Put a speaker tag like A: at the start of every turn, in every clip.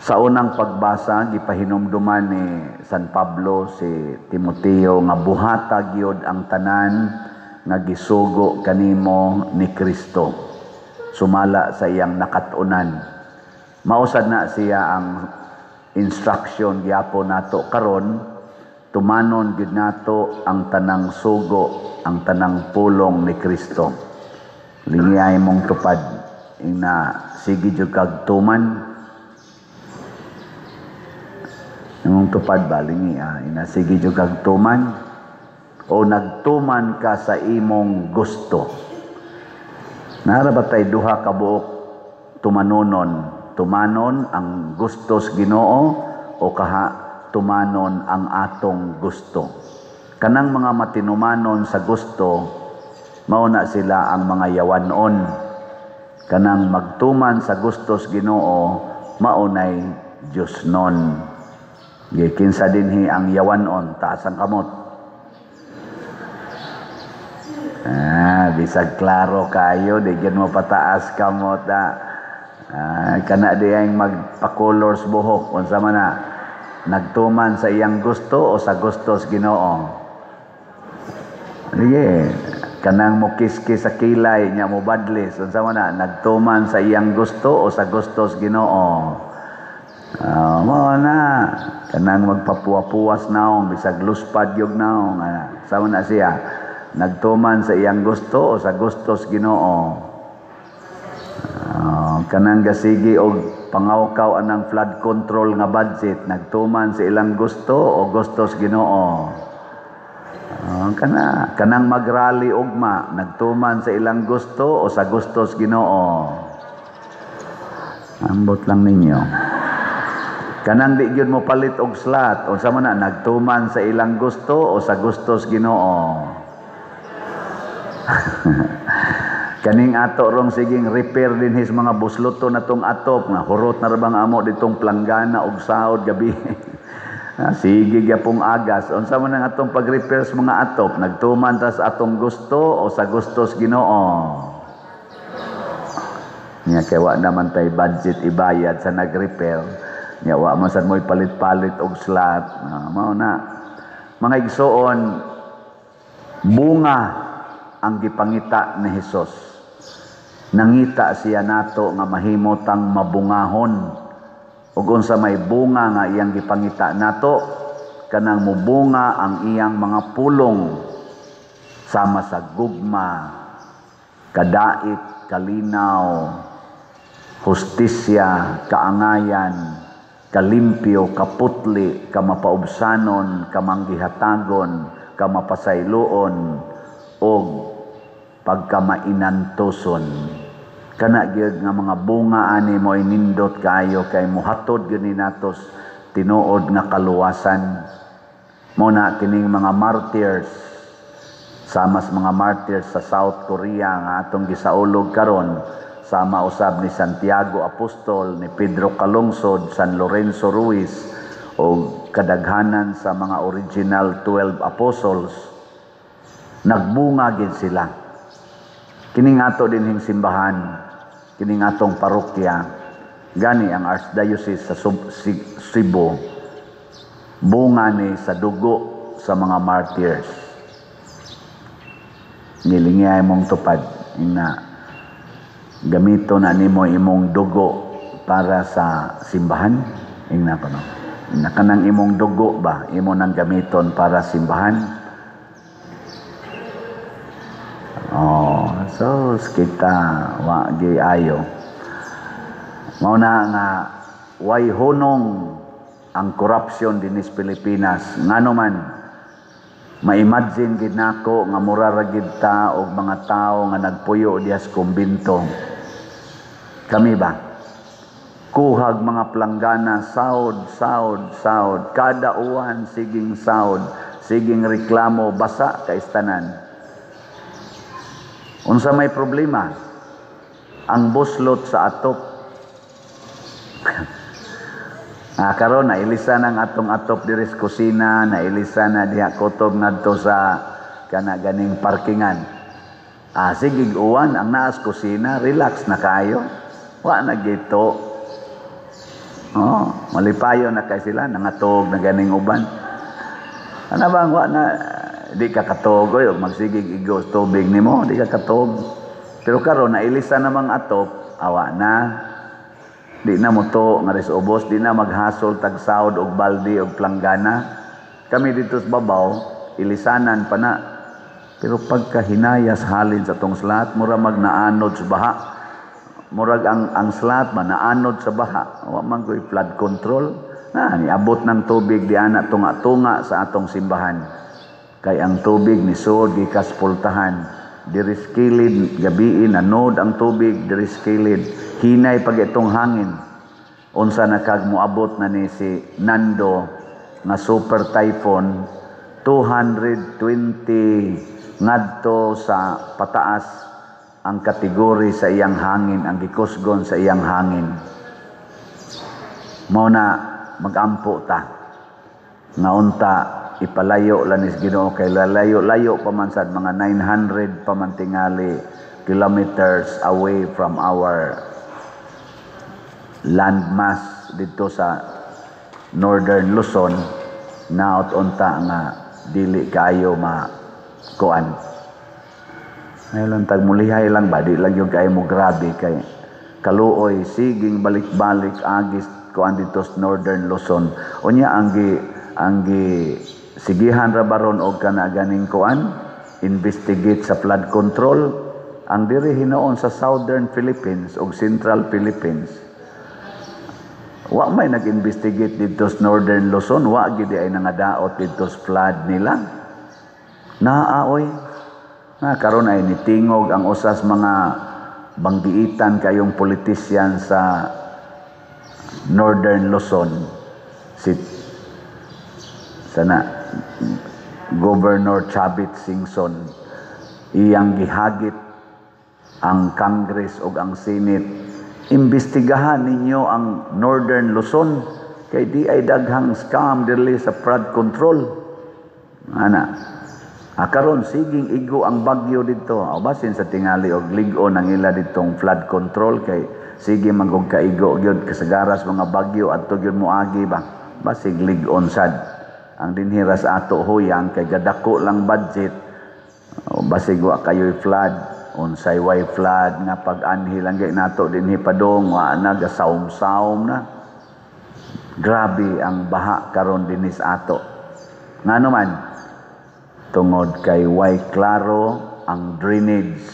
A: Sa unang pagbasa, gipahinumduman ni San Pablo si Timoteo nga buhatag yod ang tanan nga gisugo kanimo ni Kristo. Sumala sa iyang nakatunan. Mausad na siya ang instruction gyapon nato karon, tumanon gid nato ang tanang sugo, ang tanang pulong ni Kristo. Lingay mong tupad ina sige jud kag tuman. Imong tupad ba lingi ina sige jud kag tuman o nagtuman ka sa imong gusto. Nara ba tay duha ka buok tumanonon? Tumanon ang gustos Ginoo o kaha tumanon ang atong gusto. Kanang mga matinumanon sa gusto, mauna sila ang mga yawanon. Kanang magtuman sa gustos Ginoo, maunay Dios non. Kinsa dinhi ang yawanon, taas ang kamot. Bisag klaro kayo, di gyud mo pataas kamot kana di ang magpa-colors buhok unsa man na nagtuman sa iyang gusto o sa gustos Ginoo. Sige, kanang mo kiskis sa kilay nya mo badlis unsa man na nagtuman sa iyang gusto o sa gustos Ginoo. Mao na kanang magpapuwa-puwas naong bisag luspad yog naong sama na siya nagtuman sa iyang gusto o sa gustos Ginoo. Kanang gasigi og pangawkaw anang flood control nga budget nagtuman sa ilang gusto o gustos Ginoo. Kanang magrally ugma nagtuman sa ilang gusto o sa gustos Ginoo. Ambot lang ninyo. Kanang di gyud mo palit og slot unsa man na nagtuman sa ilang gusto o sa gustos Ginoo. Kaning ato rong siging repair din his mga busluto na tong atop nga hurot na rabang amo ditong planggana og sahod gabi. Sige gyapong agas unsa man ang atong pag-repair sa mga atop nagtuman ta sa atong gusto o sa gustos Ginoo. Nya kay wa naman tay budget ibayad sa nag-repair. Nya wa man sad moy palit-palit og slot. Mao na. Mga igsoon, bunga ang gipangita ni Hesus. Nangita siya nato nga mahimotang mabungahon. Ug unsa may bunga nga iyang gipangita nato, kanang mubunga ang iyang mga pulong sama sa gugma, kadait, kalinaw, hustisya, kaangayan, kalimpyo, kaputli, kamapaubsanon, kamanggihatagon, kamapasayloon, o pagkamainantoson. Kana gyud nga mga bunga ani mo nindot kayo kay muhatod gyud ni natos tinuod nga kaluwasan. Mo na kining mga martyrs sama sa mga martyrs sa South Korea nga atong gisaulog karon, sama usab ni Santiago Apostol, ni Pedro Calungsod, San Lorenzo Ruiz o kadaghanan sa mga original 12 apostles. Nagbunga gid sila. Kining ato dinhing simbahan, kining atong parokya, gani ang Archdiocese sa Cebu, bunga ni sa dugo sa mga martyrs. Nilingay mong tupad ina gamito na nimo imong dugo para sa simbahan. Ingna ko no. Kanang imong dugo ba imo nang gamiton para simbahan? So kita wa gi ayo. Mao na nga way hunong ang corruption dinis Pilipinas. Ngano man ma-imagine gid nako nga mura ra gid ta og mga tawo nga nagpuyo diha sa kumbento. Kami ba? Kuhag mga planggana, sahod. Kada uwan, siging sahod, siging reklamo, basa ka istanan. Unsa may problema? Ang buslot sa atop. Karon na ilisan ang atong atop diri sa kusina, na ilisan na diha kutob ngadto sa kana ganing parkingan. Sige uwan ang naas kusina, relax na kayo. Wa na gito. Oh, malipayo na kay sila, nangatog na ganing uban. Ano bang wa na di ka katog oy magsigig igos tubig nimo, di ka katog. Pero karon nailisa namang atop, awa na. Di na mo to nga res ubos, di na maghasol tag sahod og balde og planggana. Kami dito sa babaw, ilisanan pa na. Pero pagka hinayas halin sa tong slat, mura magnaanod sa baha. Murag ang slat man naanod sa baha. Wa man ko'y flood control. Na niabot ng tubig di ana tunga-tunga sa atong simbahan. Kay ang tubig ni sud gikas pultahan. Diris kilid gabiin anod ang tubig diris kilid. Hinay pag itong hangin. Unsa na kag moabot na ni si Nando nga super typhoon 220 ngadto sa pataas ang kategori sa iyang hangin, ang gikusgon sa iyang hangin. Mao na magampo ta. Nga unta ipalayo lanis Ginoo kay layo-layo pa man sad mga 900 pa man tingali kilometers away from our landmass dito sa Northern Luzon. Naot unta nga dili kayo makuan. Ngayon tag mulihay lang ba, di lang yung kayo mo grabe kay kaluoy, siging balik-balik agis kuan dito sa Northern Luzon. Unya ang sigihan ra baron og kana ganing kuan, investigate sa flood control ang diri hinoon sa Southern Philippines ug Central Philippines. Wa may nag-investigate dito sa Northern Luzon, wa gid ay nangadaot dito sa flood nila. Naaoy karon ay nitingog ang usas mga banggiitan kayong politisyan sa Northern Luzon. Si sana Governor Chavit Singson iyang gihagit ang Congress ug ang Senate. Imbestigahan ninyo ang Northern Luzon kay di ay daghang scam dili sa flood control. Ana karon siging igo ang bagyo dito. Basin sa tingali og lig-on ang ila ditong flood control kay sige magog kaigo gyud kasagaras mga bagyo adto gyud moagi ba. Basig lig-on sad. Ang dinhira sa ato huyang kay gadako lang budget. Basig wa kayo'y flood, unsay way flood nga pag-anhi lang gay nato dinhi padong wa na gasawom-sawom na. Grabe ang baha karon dinhi sa ato. Ngano man tungod kay way klaro ang drainage,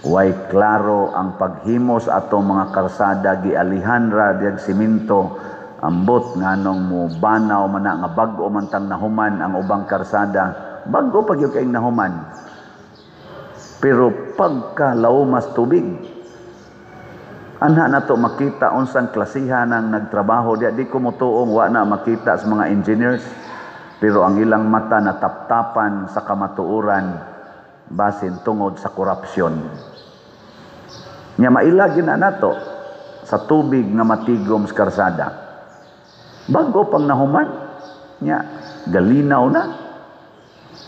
A: way klaro ang paghimos atong mga karsada gialihan ra diag simento ambot nganong mo banaw man nga bag-o man tang nahuman ang ubang karsada, bag-o pag yung kaing nahuman. Pero pagka laumas tubig, anha na to makita unsang klasihan ang nagtrabaho di ko mutuong wa na makita sa mga engineers. Pero ang ilang mata na taptapan sa kamatuuran basin tungod sa korupsyon. Nya mailagin na nato sa tubig nga matigom sa karsada. Bago pang nahuman, nya galinaw na.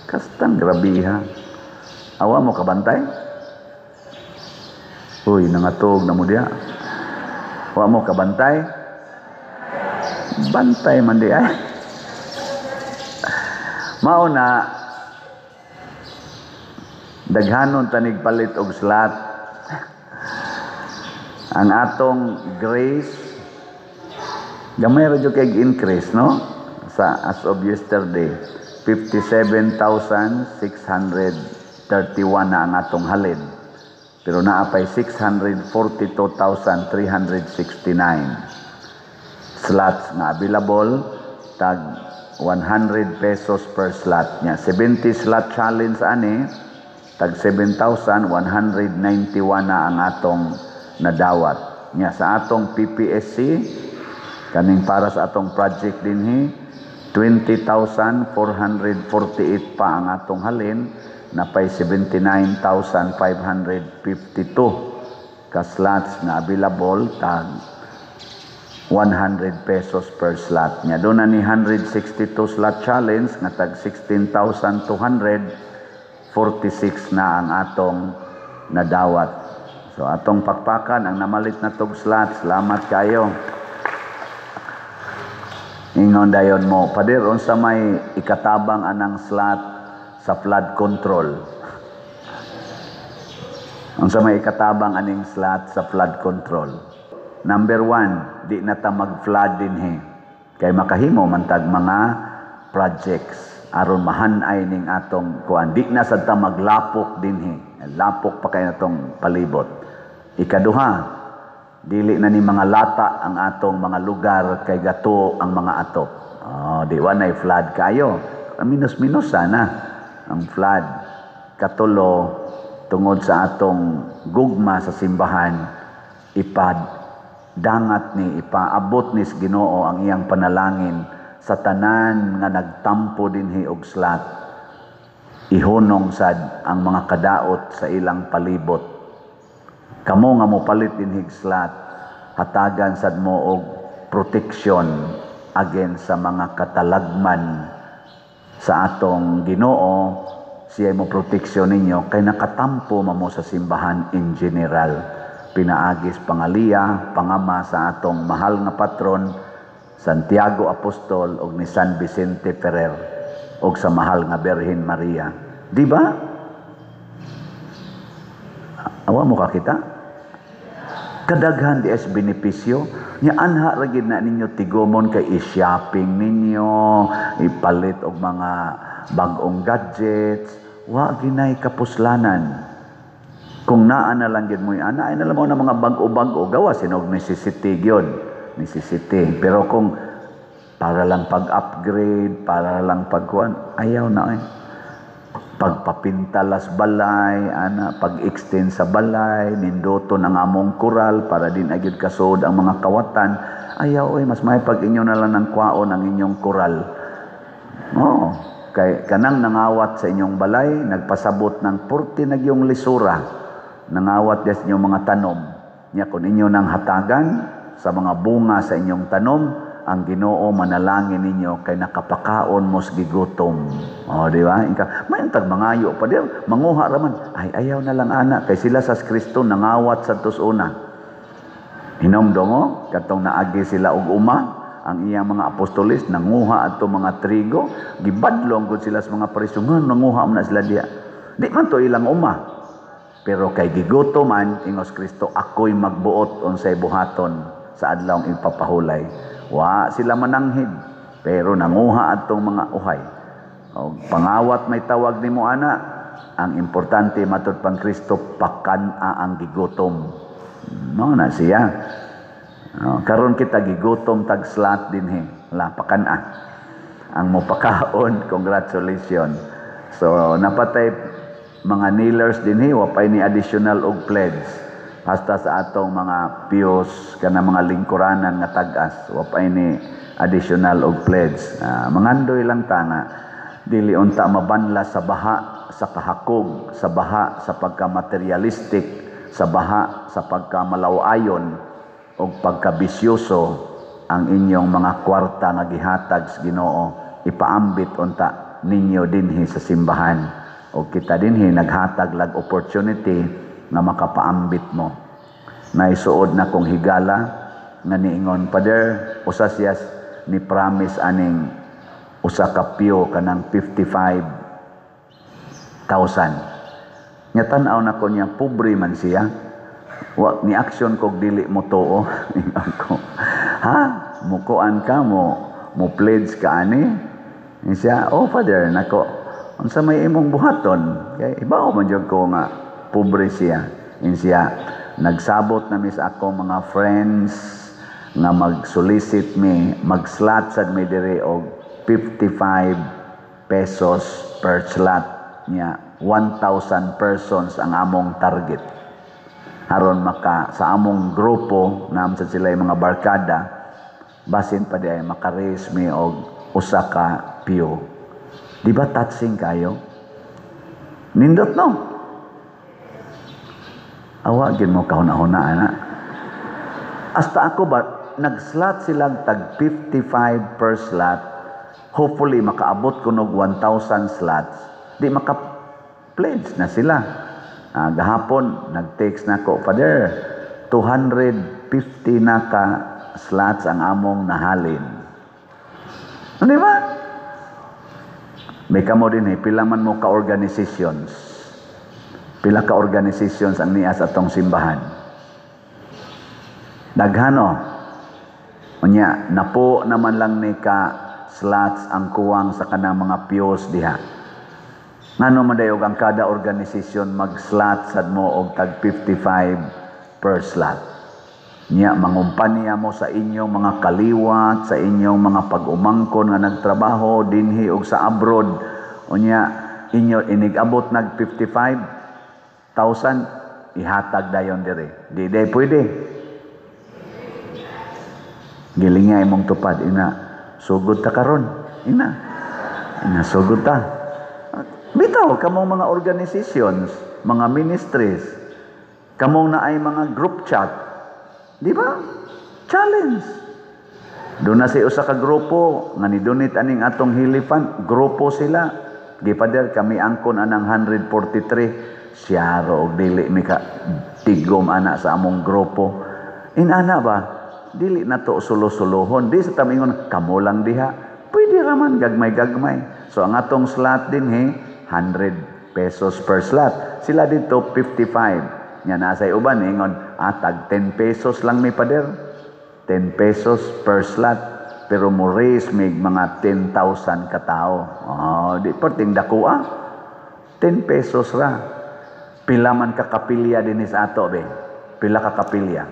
A: Kastang grabiha. Awa mo kabantay? Uy, nangatog na mo diya. Awa mo kabantay? Bantay man di ay. Mauna daghanon tanig palit og slat. Ang atong grace gamay ra jud kay increase no sa as of yesterday 57,631 na ang atong halin. Pero naapay 642,369 slots na available tag 100 pesos per slot niya. 70 slot challenge ani tag 7,191 na ang atong nadawat niya sa atong PPSC kaning para sa atong project dinhi 20,448 pa ang atong halin napay 79,552 ka slots na available tag 100 pesos per slot niya. Doon na ni 162 slot challenge nga tag 16,246 na ang atong nadawat. So atong pakpakan ang namalit na tog slot. Salamat kayo. Ingon dayon mo, Pader, unsa may ikatabang anang slot sa flood control? Unsa may ikatabang aning slot sa flood control? Number 1, di na ta mag-flood dinhi. Kay makahimo man tag mga projects aron mahanay ning atong kuan. Di na sad ta maglapok dinhi. Lapok pa kay natong palibot. Ikaduha, dili na ni mga lata ang atong mga lugar kay gato ang mga atop. Di wa nay flood kayo. Minus-minus sana ang flood. Katulo, tungod sa atong gugma sa simbahan, dangat ni ipaabot ni Ginoo ang iyang panalangin sa tanan nga nagtampo dinhi og slat. Ihunong sad ang mga kadaot sa ilang palibot. Kamo nga mopalit dinhi slat, hatagan sad mo og protection against sa mga katalagman sa atong Ginoo. Siya mo proteksyon ninyo kay nakatampo mo sa simbahan in general. Pinaagis pangalia, pangama sa atong mahal nga patron, Santiago Apostol ug ni San Vicente Ferrer ug sa mahal nga Birhen Maria. Di ba? Awa mo kakita? Kadaghan di es benepisyo. Nya anha ra gid na ninyo tigomon kay i-shopping ninyo, ipalit og mga bag-ong gadgets, wa ginay kapuslanan. Kung naa na lang yun mo yan, ay na lang mo na mga bag-o-bag-o, gawa sinog necessity yun. Necessity. Pero kung para lang pag-upgrade, para lang pagkuhan, ayaw na eh. Pagpapintalas balay, pag-extend sa balay, nindoton ang among kural, para din agad kasod ang mga kawatan, ayaw eh, mas may pag-inyo na lang ng kwaon ang inyong kural. Oo. Kay kanang nangawat sa inyong balay, nagpasabot ng 40 nagyong lisura. Nangawat des inyong mga tanom. Nya kung inyo nang hatagan sa mga bunga sa inyong tanom, ang Ginoo manalangin ninyo kay nakapakaon mo sa gigutom. Di ba? May antag mangayo pa di, manguha raman. Ay ayaw na lang ana kay sila sa Kristo nangawat sa tusuna. Hinomdongo katong naagi sila og uma, ang iyang mga apostolis nanguha ato mga trigo, gibadlong gud sila sa mga Pariseo, nanguha man sila diya. Di man to ilang uma. Pero kay giguto man, ingos Kristo, ako'y magbuot unsay buhaton sa adlawng ipapahulay. Wa sila mananghid, pero nanguha atong mga uhay. O, pangawat may tawag ni mo ana, ang importante matud pang Kristo, pakana ang gigutom. No na siya. Karon kita gigutom tag slat dinhi, la pakana. Ang mopakaon, congratulations. So napatay mga kneelers dinhi wapay ni additional og pledge hasta sa atong mga piyos kana mga lingkuranan nga tag-as wapay ni additional og pledge. Mangandoy lang tana dili unta mabanla sa baha sa kahakog, sa baha sa pagka-materialistic, sa baha sa pagka-malaw-ayon og pagka-bisyoso ang inyong mga kwarta nga gihatag sa Ginoo. Ipaambit unta ninyo dinhi sa simbahan. O kita dinhi naghatag lag opportunity na makapaambit mo. Naisuod na kong higala nga niingon, Pader, usa siya ni promise aning usa ka piyo kanang 55,000. Nya tan-aw na ko niya pobre man siya. Wa ni action kog dili mo tuo. Ko, ha? Mukuan ka mo pledge ka ani? Siya, Father, nako unsa may imong buhaton kay ibaw man jud ko nga pobre siya. Siya nagsabot na mis ako mga friends nga mag-solicit me, mag-slot sad me dire og 55 pesos per slot niya. 1,000 persons ang among target. Aron maka sa among grupo nam sa sila mga barkada basin pa di ay maka-raise me og usa ka piyo. Di ba touching kayo? Nindot no? Awagin mo kahuna-huna, ana. Hasta ako ba, nag-slot silang tag 55 per slot. Hopefully, makaabot ko nog 1,000 slots. Di maka-pledge na sila. Gahapon, nag-text na ko, Father, 250 na ka slots ang among nahalin. Di ba? May kamo din pila man mo ka-organizations. Pila ka-organizations ang niya sa atong simbahan. Daghano. Unya, napo naman lang ni ka slots ang kuwang sa kanang mga piyos diha. Ngano man dayog ang kada organisasyon mag-slot sad mo og tag 55 per slot. Nya mangumpanya mo sa inyong mga kaliwat, sa inyong mga pag-umangkon nga nagtrabaho dinhi og sa abroad. Unya inyo inigabot nag 55,000 ihatag dayon dire. Di day pwede. Gilingay mong tupad ina. Sugod ta karon. Ina sugod ta. Bitaw kamong mga organizations, mga ministries, kamong na ay mga group chat. Di ba? Challenge. Doon na si usa ka grupo nga ni donate aning atong hilifan, grupo sila. Gipader kami angkon anang 143 siya ro og dili mi ka tigom ana sa among grupo. Inana ba? Dili na to sulo-sulohon. Di sa tamingon kamo lang diha. Pwede raman gagmay-gagmay. So ang atong slot din 100 pesos per slot. Sila dito 55. Nya nasay uban ingon tag 10 pesos lang may pader. 10 pesos per slot. Pero mo raise mig mga 10,000 ka tao. Di perting dako 10 pesos ra. Pila man ka kapilya din sa ato be. Pila ka kapilya.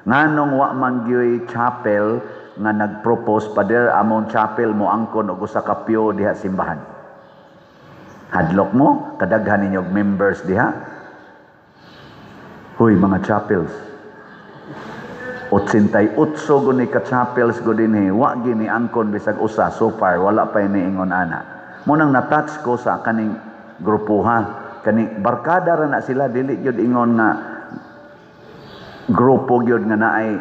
A: Nganong wa man gyoy chapel nga nagpropose pader among chapel mo angkon og usa ka pyo diha simbahan. Hadlok mo, kadaghan ninyo members diha. Huy, mga chapels. 88 guni ka chapels go dinhi, wa gini angkon bisag usa so far, wala pa iniingon ana. Mo nang na-touch ko sa kaning grupuha, kaning barkada ra na sila, dili gyud ingon nga grupo gyud nga naay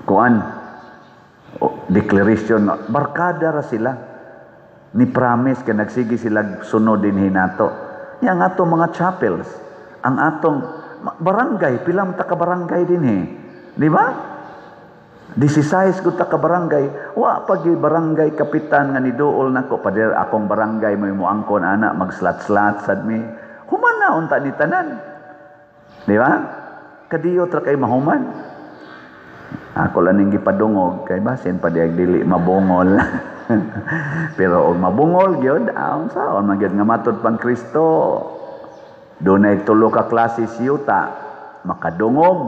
A: kuan declaration, barkada ra sila. Ni promise ka nagsigi sila sunod din hinato. Yang ato mga chapels, ang atong barangay, pilam ta ka barangay din di ba? 16 gud ta ka barangay, wa pag barangay kapitan nga niduol nako pader akong barangay mo angkon ana magslat-slat sad mi. Human na unta ni tanan. Di ba? Kadiyo tra kay mahuman. Ako lang ning gipadungog kay basin pa diag dili mabungol. Pero og mabungol gyud saon man gyud nga matud pang Kristo. Dunay tulo ka klase siyuta, makadungog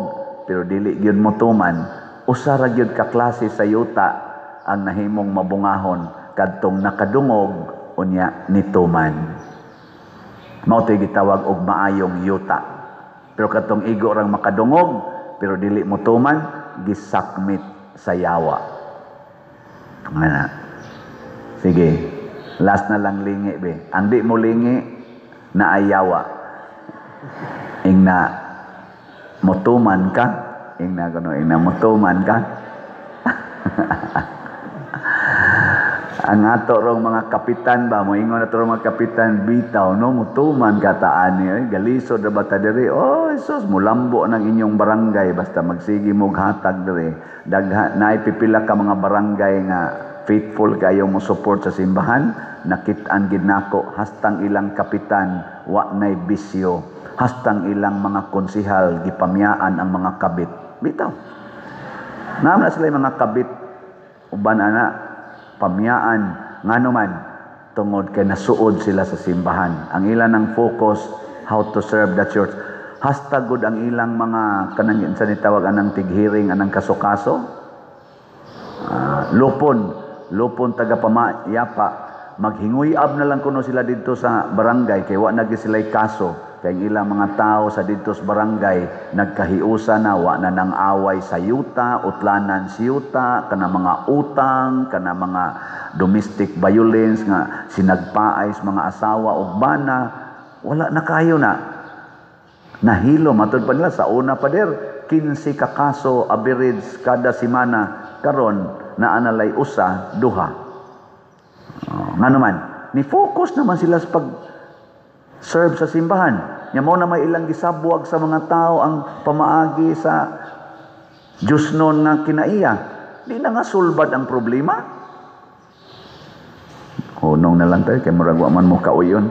A: pero dili gyud motuman. Usa ra gyud ka klase sa yuta ang nahimong mabungahon kadtong nakadungog unya nituman. Mao tay gitawag og maayong yuta. Pero kadtong igo rang makadungog pero dili motuman, gisakmit sa yawa. Ngana. Sige, last na lang lingi be. Ang di mo lingi na ayawa. Ing na mutuman ka, ing na mutuman ka. Ang ato rong mga kapitan ba, mo ingon na to rong mga kapitan, bitaw no, mutuman ka taani, galisod na bata diri. Oh, Jesus, mulambo ng inyong barangay basta magsigi mo hatag diri. Naipipila ka mga barangay nga faithful kayo mo support sa simbahan, nakit-an gid nako hastang ilang kapitan wa nay bisyo, hastang ilang mga konsihal gipamyaan ang mga kabit. Bitaw. Naman sila mga kabit uban ana pamyaan ngano man tungod kay nasuod sila sa simbahan. Ang ilang ng focus how to serve the church. Hastag gud ang ilang mga kanang sa nitawag anang tighiring anang kaso-kaso. Lupon taga pamayapa maghinguyab na lang kuno sila dito sa barangay kay wa na gyud sila kaso kay ilang mga tao sa dito sa barangay nagkahiusa na wa na nang away sa yuta, utlanan sa yuta, kana mga utang, kana mga domestic violence nga sinagpaay sa mga asawa ug bana, wala na kayo na nahilo matud pa nila sa una pa der 15 ka kaso average kada semana, karon na analay usa duha. Nga naman ni focus naman sila sa pag serve sa simbahan. Nya mo na may ilang gisabwag sa mga tao ang pamaagi sa Diyos noon nga kinaiya. Di na nga sulbad ang problema. Hunong na lang tayo, kay murag wa man mo kauyon.